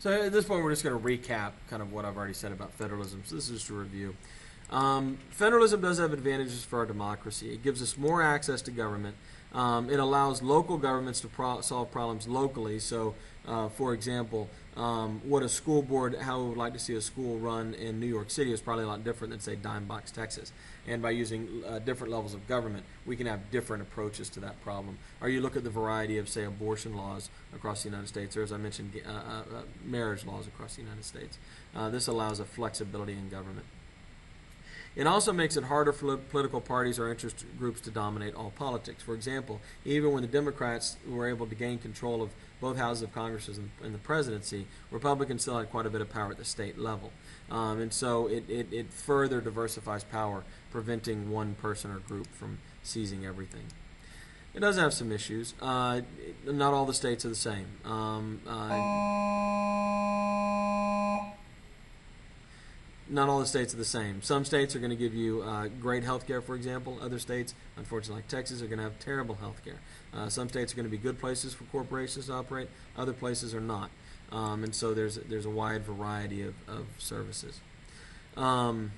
So at this point, we're just going to recap kind of what I've already said about federalism. So this is just a review. Federalism does have advantages for our democracy. It gives us more access to government. It allows local governments to solve problems locally. So, for example, what a school board, how we would like to see a school run in New York City is probably a lot different than, say, Dime Box, Texas. And by using different levels of government, we can have different approaches to that problem. Or you look at the variety of, say, abortion laws across the United States, or as I mentioned, marriage laws across the United States. This allows a flexibility in government. It also makes it harder for political parties or interest groups to dominate all politics. For example, even when the Democrats were able to gain control of both houses of Congress and the presidency, Republicans still had quite a bit of power at the state level. And so it further diversifies power, preventing one person or group from seizing everything. It does have some issues. Not all the states are the same. Not all the states are the same. Some states are going to give you great health care, for example. Other states, unfortunately like Texas, are going to have terrible health care. Some states are going to be good places for corporations to operate. Other places are not. And so there's a wide variety of services. One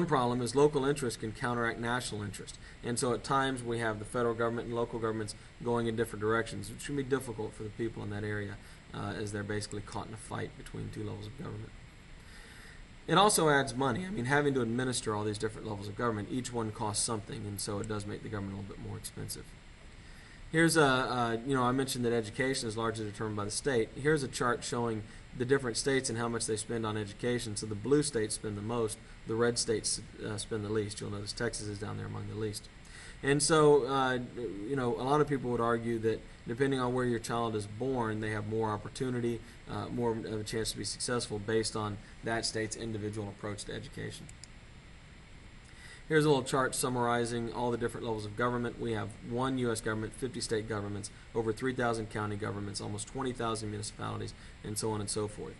problem is local interest can counteract national interest. And so at times we have the federal government and local governments going in different directions, which can be difficult for the people in that area as they're basically caught in a fight between two levels of government. It also adds money. I mean, having to administer all these different levels of government, each one costs something, and so it does make the government a little bit more expensive. Here's I mentioned that education is largely determined by the state. Here's a chart showing the different states and how much they spend on education. So the blue states spend the most, the red states spend the least. You'll notice Texas is down there among the least. And so, a lot of people would argue that depending on where your child is born, they have more opportunity, more of a chance to be successful based on that state's individual approach to education. Here's a little chart summarizing all the different levels of government. We have one U.S. government, 50 state governments, over 3,000 county governments, almost 20,000 municipalities, and so on and so forth.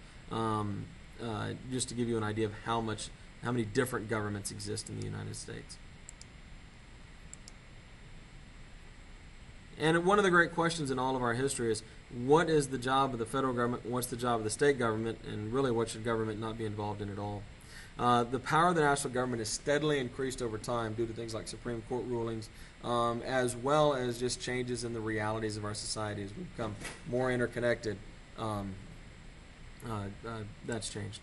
Just to give you an idea of how many different governments exist in the United States. And one of the great questions in all of our history is, what is the job of the federal government, what's the job of the state government, and really what should government not be involved in at all? The power of the national government has steadily increased over time due to things like Supreme Court rulings, as well as just changes in the realities of our society as we become more interconnected. That's changed.